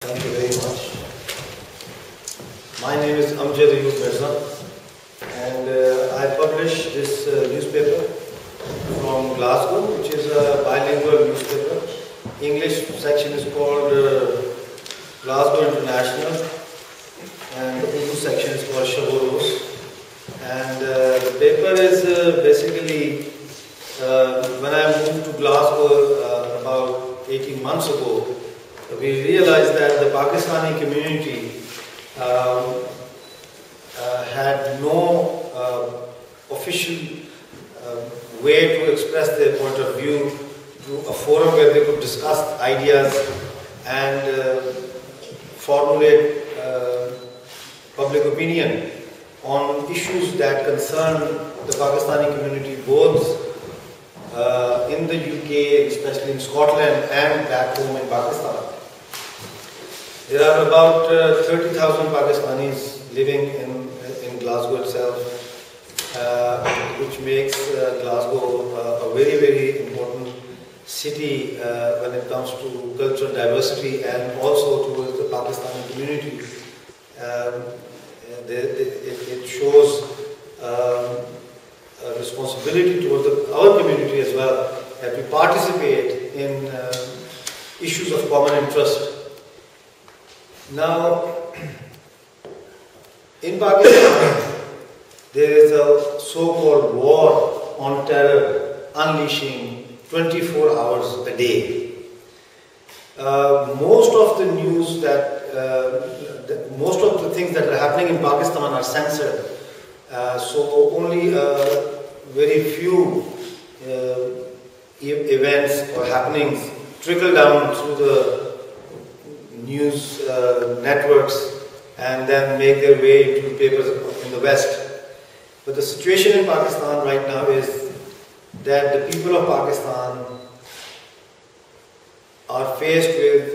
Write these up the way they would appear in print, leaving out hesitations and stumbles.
Thank you very much. My name is Amjad Ayub Mirza, and I publish this newspaper from Glasgow, which is a bilingual newspaper. English section is called Glasgow International, and the Urdu section is called Shaboros. And the paper is basically, when I moved to Glasgow about 18 months ago, we realized that the Pakistani community had no official way to express their point of view, to a forum where they could discuss ideas and formulate public opinion on issues that concern the Pakistani community, both in the UK, especially in Scotland, and back home in Pakistan. There are about 30,000 Pakistanis living in Glasgow itself, which makes Glasgow a very, very important city when it comes to cultural diversity and also towards the Pakistani community. It shows a responsibility towards our community as well, that we participate in issues of common interest. Now, in Pakistan, there is a so-called war on terror unleashing 24 hours a day. Most of the news most of the things that are happening in Pakistan are censored. So only very few events or happenings trickle down through the news networks and then make their way to papers in the West. But the situation in Pakistan right now is that the people of Pakistan are faced with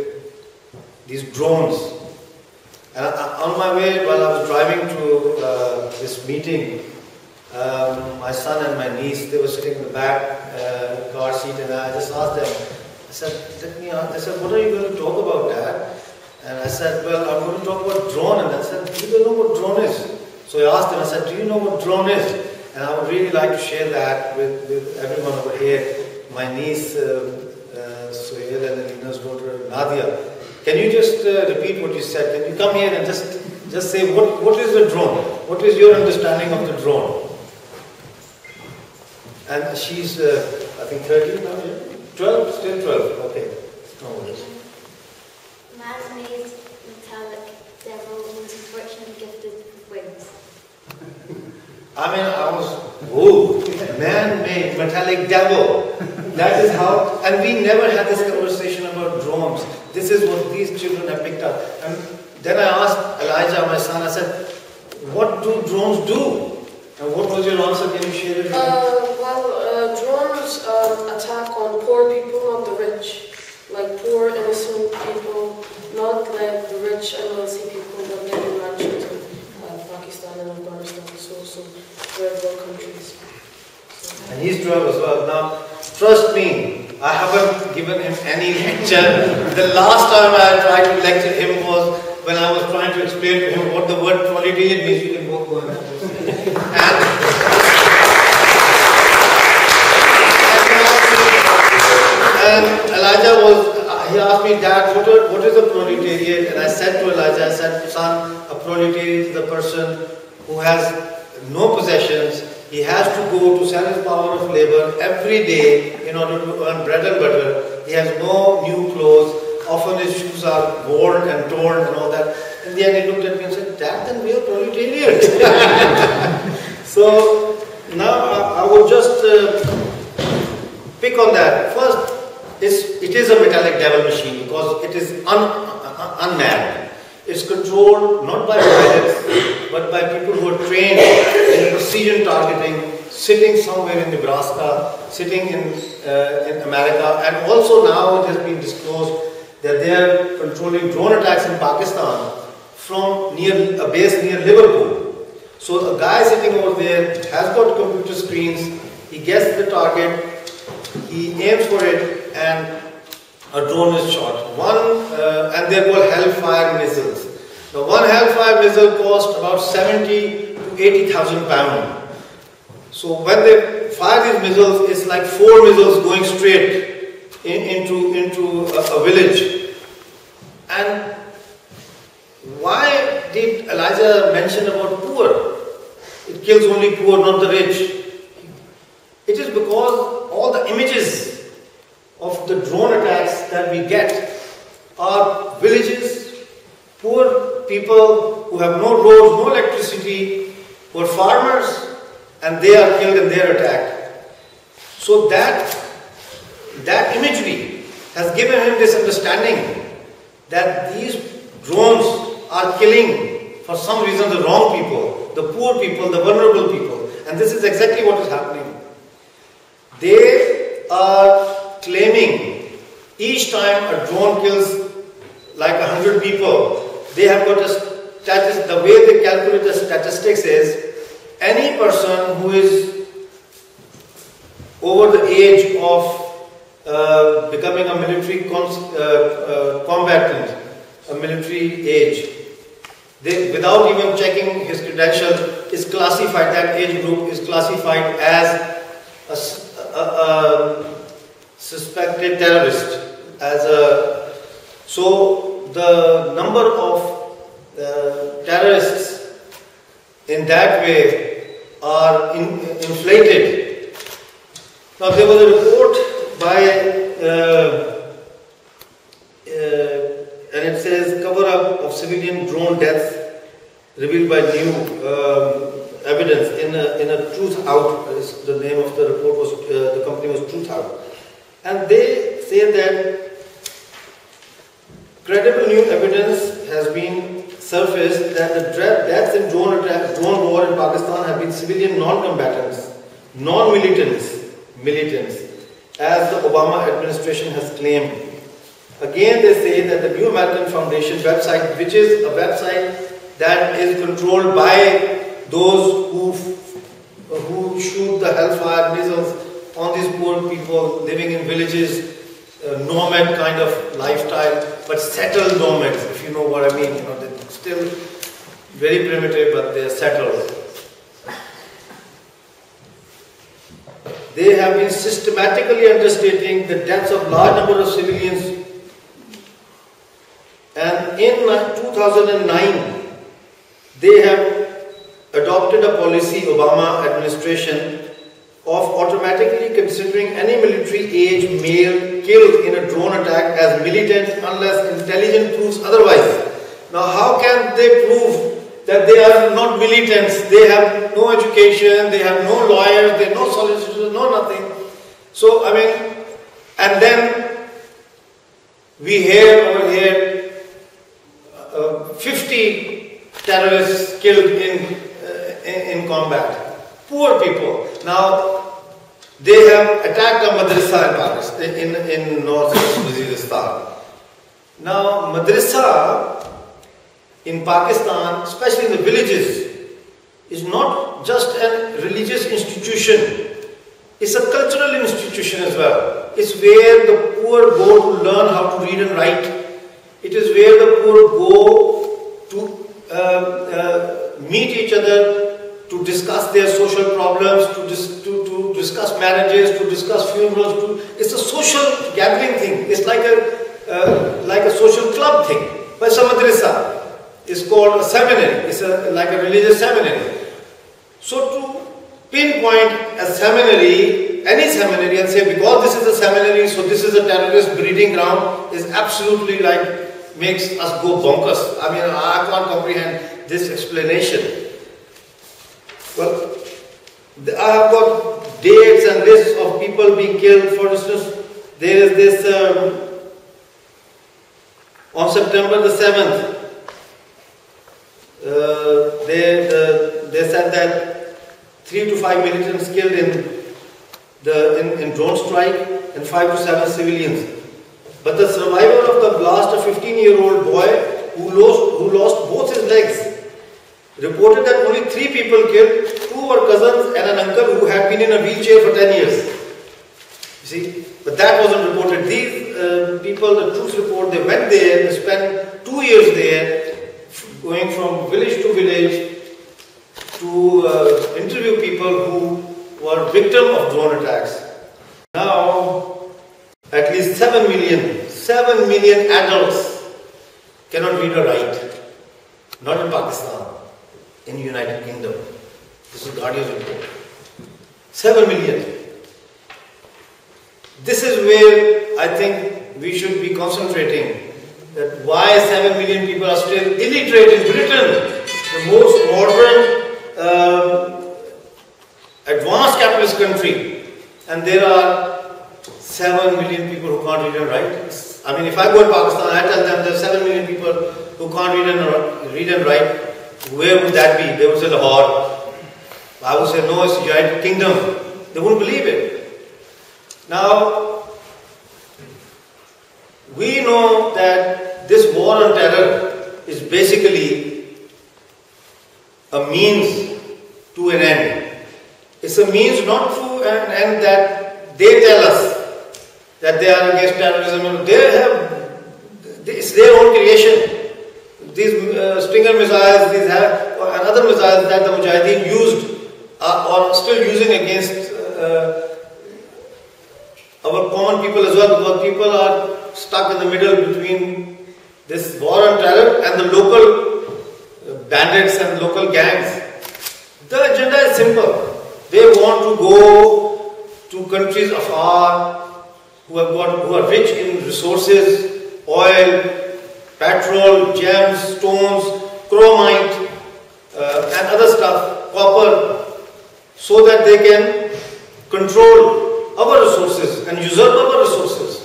these drones. And on my way, while I was driving to this meeting, my son and my niece, they were sitting in the back car seat, and I just asked them, I said, they said, what are you going to talk about, Dad? And I said, well, I'm going to talk about drone. And I said, do you know what drone is? So I asked them, I said, do you know what drone is? And I would really like to share that with everyone over here. My niece, Sohail, and Alina's daughter, Nadia. Can you just repeat what you said? Can you come here and just say, what is a drone? What is your understanding of the drone? And she's, I think, 13 now, yeah? 12? Still 12, okay. No worries. Man-made metallic devil who's unfortunately gifted with wings. I mean, I was, man-made metallic devil. That is how, and we never had this conversation about drones. This is what these children have picked up. And then I asked Elijah, my son, I said, what do drones do? And what was your answer? Can you share it? Drones attack on poor people, not the rich. Like poor, innocent people, not like the rich and wealthy people that live in mansions in Pakistan and Afghanistan, so third world countries. And he's 12 as well. Now, trust me, I haven't given him any lecture. The last time I tried to lecture him was when I was trying to explain to him what the word proletariat means. You can both go ahead. And Elijah he asked me, Dad, what is a proletariat? And I said to Elijah, I said, son, a proletariat is a person who has no possessions. He has to go to sell his power of labor every day in order to earn bread and butter. He has no new clothes. Often his shoes are worn and torn and all that. In the end, he looked at me and said, Dad, then we are proletariat. So now I will just pick on that. First, it is a metallic devil machine because it is unmanned. It's controlled not by pilots, but by people who are trained in precision targeting, sitting somewhere in Nebraska, sitting in America, and also now it has been disclosed that they are controlling drone attacks in Pakistan from a base near Liverpool. So a guy sitting over there has got computer screens, he gets the target, he aims for it, and a a drone is shot. And they're called hellfire missiles. Now, one hellfire missile costs about 70 to 80,000 pounds. So when they fire these missiles, it's like 4 missiles going straight into a village. And why did Elijah mention about poor? It kills only poor, not the rich. It is because all the images of the drone attacks that we get are villages, poor people who have no roads, no electricity, who are farmers, and they are killed and they are attacked. So that imagery has given him this understanding that these drones are killing, for some reason, the wrong people, the poor people, the vulnerable people. And this is exactly what is happening. They are claiming each time a drone kills like 100 people, they have got a status. The way they calculate the statistics is any person who is over the age of becoming a military combatant, a military age, they, without even checking his credentials, is classified, that age group is classified as a suspected terrorist. So the number of terrorists in that way are inflated. Now there was a report by and it says cover up of civilian drone deaths revealed by new evidence in a truthout. The name of the report was the company was Truthout, and they say that credible new evidence has been surfaced that the deaths in drone war in Pakistan have been civilian non-combatants, non-militants, militants, as the Obama administration has claimed. Again, they say that the New American Foundation website, which is a website that is controlled by those who shoot the hellfire missiles on these poor people living in villages, nomad kind of lifestyle, but settled nomads, if you know what I mean. You know, they're still very primitive, but they're settled. They have been systematically understating the deaths of large number of civilians. And in 2009, they have adopted a policy, Obama administration, of automatically considering any military age male killed in a drone attack as militant unless intelligence proves otherwise. Now how can they prove that they are not militants? They have no education, they have no lawyers, they have no solicitors, no nothing. So I mean, and then we hear over here 50 terrorists killed in combat. Poor people. Now, they have attacked a madrasa in Pakistan, in northwest Waziristan. Now, madrasa in Pakistan, especially in the villages, is not just a religious institution. It's a cultural institution as well. It's where the poor go to learn how to read and write. It is where the poor go to meet each other, to discuss their social problems, to discuss marriages, to discuss funerals. It's a social gathering thing. It's like a social club thing. But it's a madrasa. It's called a seminary. It's like a religious seminary. So to pinpoint a seminary, any seminary, and say because this is a seminary, so this is a terrorist breeding ground, is absolutely like makes us go bonkers. I mean, I can't comprehend this explanation. Well, I have got dates and lists of people being killed. For instance, there is this on September the 7th. They said that 3 to 5 militants killed in drone strike and 5 to 7 civilians. But the survivor of the blast, a 15-year-old boy who lost both his legs, reported that only 3 people killed. 2 were cousins and an uncle who had been in a wheelchair for 10 years. You see? But that wasn't reported. These people, the Truth Report, they went there, they spent 2 years there, going from village to village to interview people who were victims of drone attacks. Now, at least 7 million adults cannot read or write. Not in Pakistan, in the United Kingdom. This is Guardian's report. 7 million. This is where I think we should be concentrating. That why 7 million people are still illiterate in Britain, the most modern, advanced capitalist country, and there are 7 million people who can't read and write. I mean, if I go to Pakistan, I tell them there are 7 million people who can't read and write. Where would that be? They would say Lahore. I would say no, it's the United Kingdom. They wouldn't believe it. Now, we know that this war on terror is basically a means to an end. It's a means not to an end that they tell us that they are against terrorism. It's their own creation. These Stinger missiles, and other missiles that the Mujahideen used or still using against our common people as well, because people are stuck in the middle between this war on terror and the local bandits and local gangs. The agenda is simple. They want to go to countries afar who are rich in resources, oil, petrol, gems, stones, chromite, and other stuff, copper, so that they can control our resources and usurp our resources.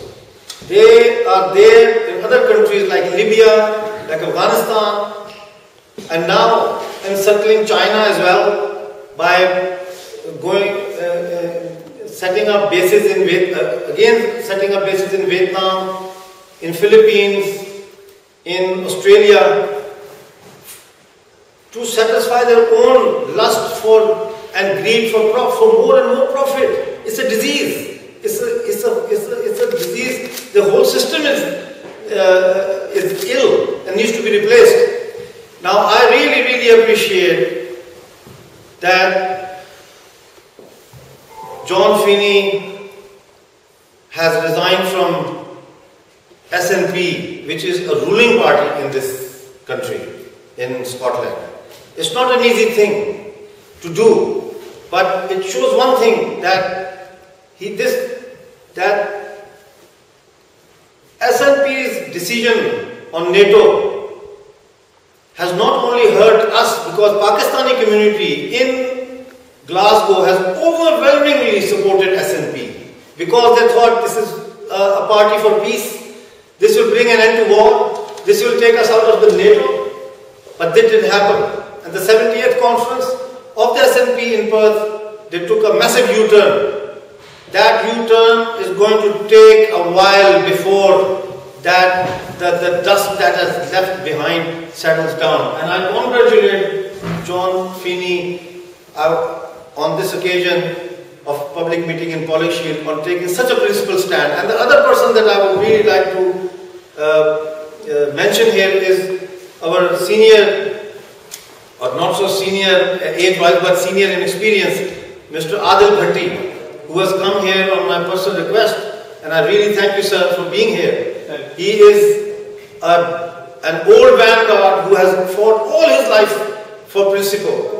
They are there in other countries like Libya, like Afghanistan, and now encircling China as well by setting up bases in Vietnam, in Philippines, in Australia, to satisfy their own lust for and greed for more and more profit. It's a disease. It's a disease. The whole system is ill and needs to be replaced. Now, I really appreciate that John Feeney has resigned from SNP, which is a ruling party in this country, in Scotland. It's not an easy thing to do, but it shows one thing, that SNP's decision on NATO has not only hurt us, because Pakistani community in Glasgow has overwhelmingly supported SNP, because they thought this is a party for peace. This will bring an end to war. This will take us out of the NATO. But that didn't happen. At the 70th conference of the SNP in Perth, they took a massive U-turn. That U-turn is going to take a while before that the dust that has left behind settles down. And I congratulate John Feeney on this occasion of public meeting in Pollokshield on taking such a principled stand. And the other person that I would really like to mention here is our senior, or not so senior age-wise, but senior in experience, Mr. Adil Bhatti, who has come here on my personal request. And I really thank you, sir, for being here. He is an old vanguard who has fought all his life for principle.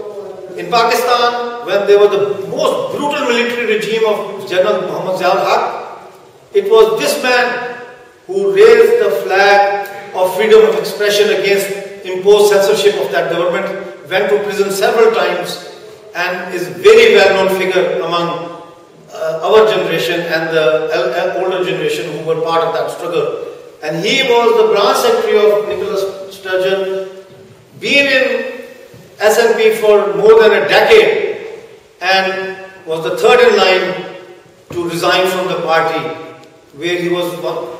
In Pakistan, when there was the most brutal military regime of General Muhammad Ziaul Haq, it was this man who raised the flag of freedom of expression against imposed censorship of that government, went to prison several times, and is very well-known figure among our generation and the older generation who were part of that struggle. And he was the branch secretary of Nicholas Sturgeon, been in SNP for more than a decade, and was the third in line to resign from the party, where he was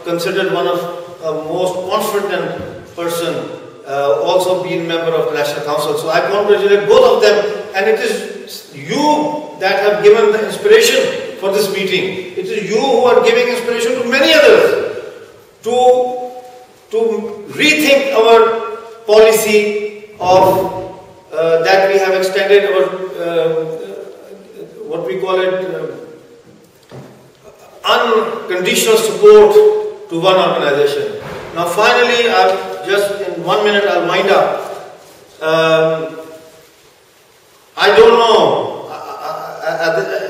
considered one of the most confident person, also being member of the National Council. So I congratulate both of them, and it is you that have given the inspiration for this meeting. It is you who are giving inspiration to many others to rethink our policy of that we have extended our what we call it unconditional support to one organization. Now finally, I'll just in 1 minute I'll wind up. I don't know.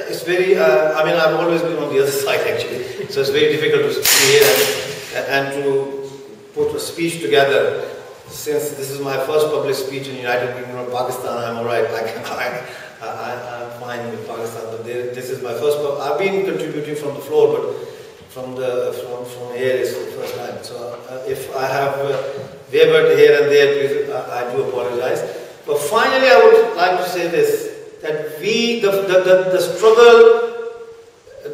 It's very. I mean, I've always been on the other side actually, so it's very difficult to be here and to put a speech together. Since this is my first public speech in United Kingdom of Pakistan, I'm alright. I'm fine with Pakistan, but this is my first. I've been contributing from the floor, but from here is the first time. So if I have wavered here and there, please, I do apologize. But finally, I would like to say this: that the struggle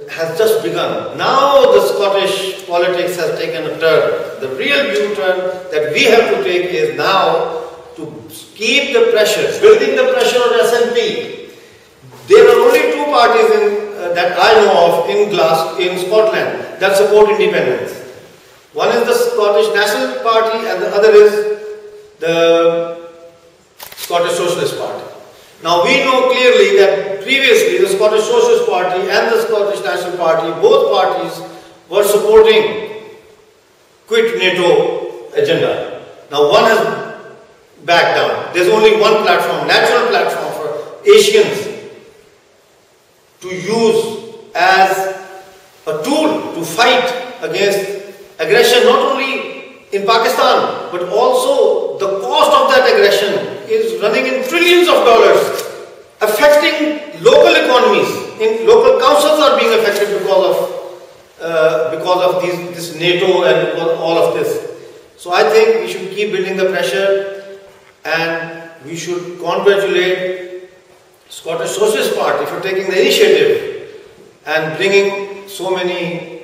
has just begun. Now the Scottish politics has taken a turn. The real U-turn that we have to take is now to keep the pressure, building the pressure on SNP. There are only two parties that I know of in Scotland that support independence. One is the Scottish National Party and the other is the Scottish Socialist Party. Now we know clearly that previously the Scottish Socialist Party and the Scottish National Party, both parties were supporting quit NATO agenda. Now one has backed down. There's only one platform, natural platform for Asians to use as a tool to fight against aggression, not only in Pakistan, but also the cost of that aggression is running in trillions of dollars, affecting local economies. Local councils are being affected because of this NATO and all of this. So I think we should keep building the pressure, and we should congratulate Scottish Socialist Party for taking the initiative and bringing so many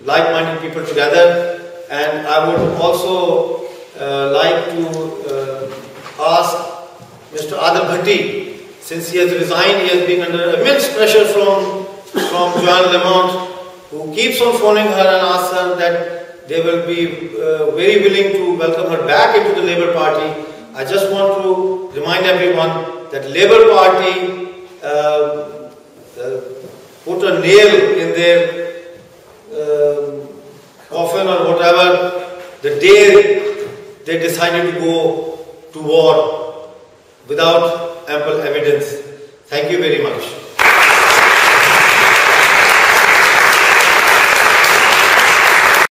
like-minded people together. And I would also like to ask Mr. Adil Bhatti, since he has resigned, he has been under immense pressure from Joanne Lamont, who keeps on phoning her and asks her that they will be very willing to welcome her back into the Labour Party. I just want to remind everyone that Labour Party put a nail in their coffin or whatever the day they decided to go to war without ample evidence. Thank you very much.